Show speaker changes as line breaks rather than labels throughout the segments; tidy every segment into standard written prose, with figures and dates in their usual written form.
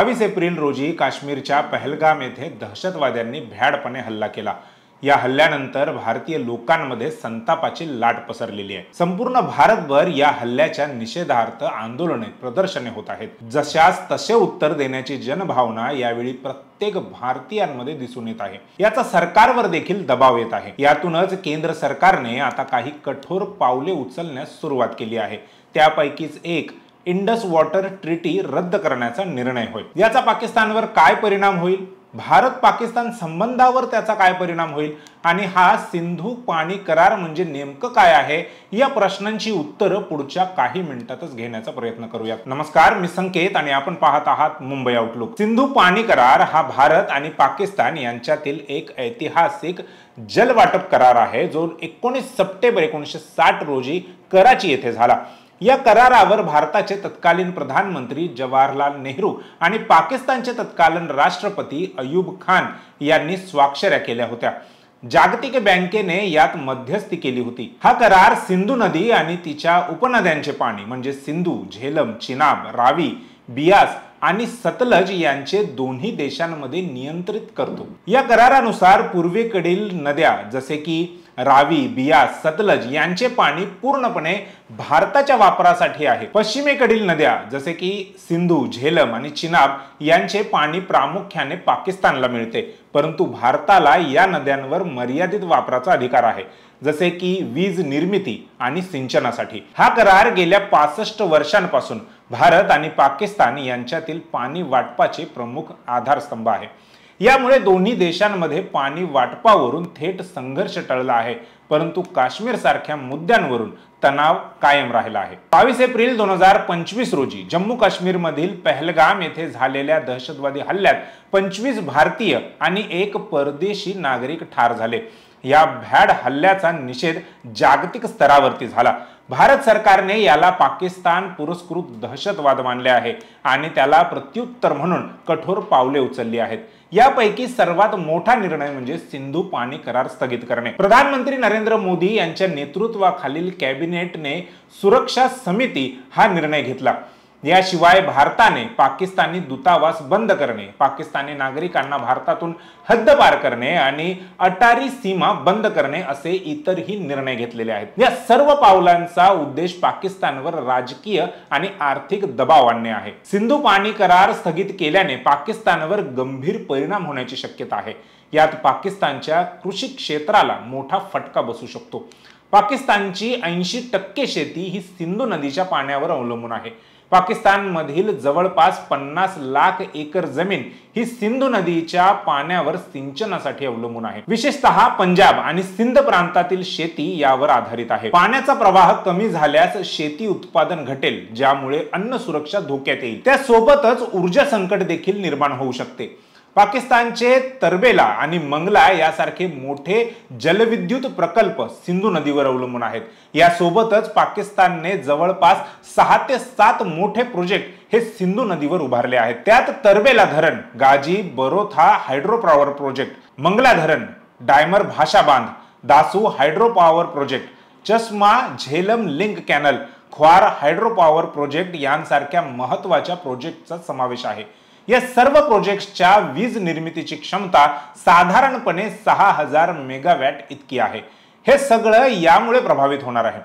22 April रोजी काश्मीरच्या पहलगाम येथे दहशतवाद्यांनी भ्याडपणे हल्ला केला। या हल्ल्यानंतर भारतीय लोकांमध्ये संतापाची लाट पसरलेली आहे। संपूर्ण भारतभर या हल्ल्याच्या निषेधार्थ आंदोलने, प्रदर्शने होत आहेत। जशास तसे उत्तर देण्याची जनभावना यावेळी प्रत्येक भारतीयांमध्ये दिसून येत आहे। याचा सरकारवर देखील दबाव येत आहे। यातूनच केंद्र सरकारने आता काही कठोर पावले उचलण्यास सुरुवात केली आहे। त्यापैकीच एक इंडस वॉटर ट्रीटी रद्द करण्याचा निर्णय होईल। याचा पाकिस्तानवर काय परिणाम होईल, भारत पाकिस्तान संबंधावर त्याचा काय परिणाम होईल आणि हा सिंधू पाणी करार म्हणजे नेमकं काय आहे, या प्रश्नांची उत्तरं पुढच्या काही मिनिटातच घेण्याचा प्रयत्न करूया। नमस्कार, मी संकेत आणि आपण पाहत आहात मुंबई आउटलुक। सिंधू पाणी करार हा भारत आणि पाकिस्तान यांच्यातील एक ऐतिहासिक जलवाटप करार आहे, जो 19 सप्टेंबर 1960 रोजी कराची येथे झाला। या करारावर भारताचे तत्कालीन प्रधानमंत्री जवाहरलाल नेहरू आणि पाकिस्तानचे तत्कालीन राष्ट्रपती अयूब खान यांनी स्वाक्षऱ्या केल्या होत्या। जागतिक बँकेने यात मध्यस्थी केली होती। हा करार सिंधू नदी आणि तिच्या उपनद्यांचे पाणी म्हणजे सिंधू, झेलम, चिनाब, रावी, बियास आणि सतलज यांचे दोन्ही देशांमध्ये नियंत्रित करतो। या करारानुसार पूर्वेकडील नद्या जसे की रावी, बियास, सतलज यांचे पाणी पूर्णपणे भारताच्या वापरासाठी आहे। पश्चिमेकडील नद्या जसे की सिंधू, झेलम आणि चिनाब यांचे पाणी प्रामुख्याने पाकिस्तानला मिळते, परंतु भारताला या नद्यांवर मर्यादित वापराचा अधिकार आहे, जसे की वीज निर्मिती आणि सिंचनासाठी। हा करार गेल्या 65 वर्षांपासून भारत आणि पाकिस्तान यांच्यातील पाणी वाटपाचे प्रमुख आधारस्तंभ आहे। यामुळे दोन्ही देशांमध्ये पाणी वाटपावरून थेट संघर्ष टळला आहे, परंतु काश्मीर सारख्या मुद्द्यांवरून तणाव कायम राहिला आहे। 22 एप्रिल 2025 रोजी जम्मू काश्मीर मधील पहलगाम येथे झालेल्या दहशतवादी हल्ल्यात 25 भारतीय आणि एक परदेशी नागरिक ठार झाले। या भ्याड हल्ल्याचा निषेध जागतिक स्तरावरती झाला। भारत सरकारने याला पाकिस्तान पुरस्कृत दहशतवाद मानले आहे आणि त्याला प्रत्युत्तर म्हणून कठोर पावले उचलली आहेत। यापैकी सर्वात मोठा निर्णय म्हणजे सिंधू पाणी करार स्थगित करणे। प्रधानमंत्री नरेंद्र मोदी यांच्या नेतृत्वाखालील कॅबिनेटने सुरक्षा समिती हा निर्णय घेतला। याशिवाय भारताने पाकिस्तानी दूतावास बंद करणे, पाकिस्तानी नागरिकांना भारतातून हद्दपार करणे आणि अटारी सीमा बंद करणे असे इतरही निर्णय घेतलेले आहेत। या सर्व पावलांचा उद्देश पाकिस्तानवर राजकीय आणि आर्थिक दबाव आणणे आहे। सिंधू पाणी करार स्थगित केल्याने पाकिस्तानवर गंभीर परिणाम होण्याची शक्यता आहे। यात पाकिस्तानच्या कृषी क्षेत्राला मोठा फटका बसू शकतो। पाकिस्तानची 80% शेती ही सिंधू नदीच्या पाण्यावर अवलंबून आहे। पाकिस्तान मधील जवळपास 50 लाख एकर जमीन ही सिंधू नदीच्या पाण्यावर सिंचनासाठी अवलंबून आहे। विशेषतः पंजाब आणि सिंध प्रांतातील शेती यावर आधारित आहे। पाण्याचा प्रवाह कमी झाल्यास शेती उत्पादन घटेल, ज्यामुळे अन्न सुरक्षा धोक्यात येईल। त्यासोबतच ऊर्जा संकट देखील निर्माण होऊ शकते। पाकिस्तानचे तरबेला आणि मंगला यासारखे मोठे जलविद्युत प्रकल्प सिंधू नदीवर अवलंबून आहेत। यासोबतच पाकिस्तानने जवळपास 6 ते 7 मोठे प्रोजेक्ट हे सिंधू नदीवर उभारले आहेत। त्यात तरबेला धरण, Ghazi Barotha hydro power project, Mangla धरण, डायमर भाषा बांध, Dasu hydro power project, Chashma Jhelum link canal, Khwar hydro power project यांसारख्या महत्त्वाच्या प्रोजेक्टचा समावेश आहे। या सर्व प्रोजेक्ट्सच्या वीज निर्मितीची क्षमता साधारणपणे 6000 मेगावॅट इतकी आहे। हे सगळं यामुळे प्रभावित होणार आहे।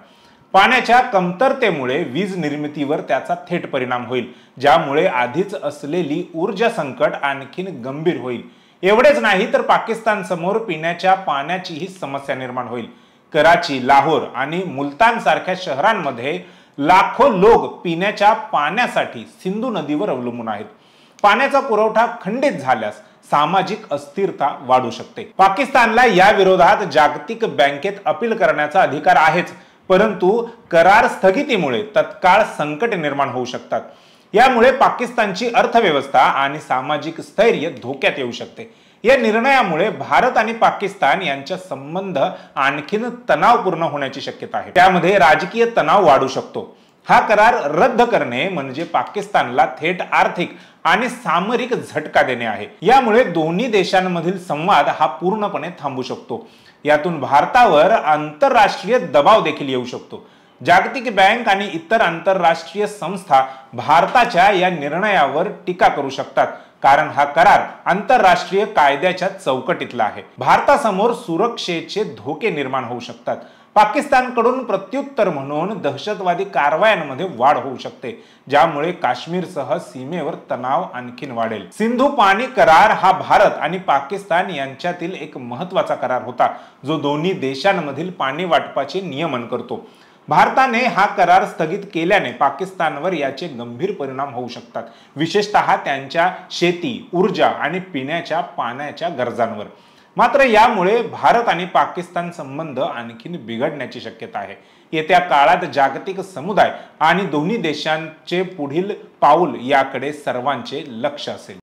पाण्याच्या कमतरतेमुळे वीज निर्मितीवर त्याचा थेट परिणाम होईल, ज्यामुळे आधीच असलेली ऊर्जा संकट आणखीन गंभीर होईल। एवढेच नाही तर पाकिस्तान समोर पिण्याच्या पाण्याचीही समस्या निर्माण होईल। कराची, लाहोर आणि मुलतान सारख्या शहरांमध्ये लाखो लोक पिण्याच्या पाण्यासाठी सिंधू नदीवर अवलंबून आहेत। पाण्याचा पुरवठा खंडित झाल्यास सामाजिक अस्थिरता वाढू शकते। पाकिस्तानला या विरोधात जागतिक बँकेत अपील करण्याचा अधिकार आहेच, परंतु करार स्थगितीमुळे तत्काळ संकट निर्माण होऊ शकतात। यामुळे पाकिस्तानची अर्थव्यवस्था आणि सामाजिक स्थैर्य धोक्यात येऊ शकते। या निर्णयामुळे भारत आणि पाकिस्तान यांच्या संबंध आणखीन तणावपूर्ण होण्याची शक्यता आहे। त्यामध्ये राजकीय तणाव वाढू शकतो। हा करार रद्द करणे म्हणजे पाकिस्तानला थेट आर्थिक आणि सामरिक झटका देणे आहे। यामुळे दोन्ही देशांमधील संवाद हा पूर्णपणे थांबू शकतो। यातून भारतावर आंतरराष्ट्रीय दबाव देखील येऊ शकतो। जागतिक बँक आणि इतर आंतरराष्ट्रीय संस्था भारताच्या या निर्णयावर टीका करू शकतात, कारण हा करार आंतरराष्ट्रीय कायद्याच्या चौकटीतला आहे. भारतासमोर सुरक्षेचे धोके निर्माण होऊ शकतात. पाकिस्तानकडून प्रत्युत्तर म्हणून दहशतवादी कारवायांमध्ये वाढ होऊ शकते, ज्यामुळे काश्मीरसह सीमेवर तणाव आणखीन वाढेल. सिंधू पाणी करार हा भारत आणि पाकिस्तान यांच्यातील एक महत्त्वाचा करार होता, जो दोन्ही देशांमधील पाणी वाटपाचे नियमन करतो. भारताने हा करार स्थगित केल्याने पाकिस्तानवर याचे गंभीर परिणाम होऊ शकतात, विशेषतः त्यांच्या शेती, ऊर्जा आणि पिण्याच्या पाण्याच्या गरजांवर. मात्र यामुळे भारत आणि पाकिस्तान संबंध आणखीन बिघडण्याची शक्यता आहे. येत्या काळात जागतिक समुदाय आणि दोन्ही देशांचे पुढील पाऊल याकडे सर्वांचे लक्ष असेल.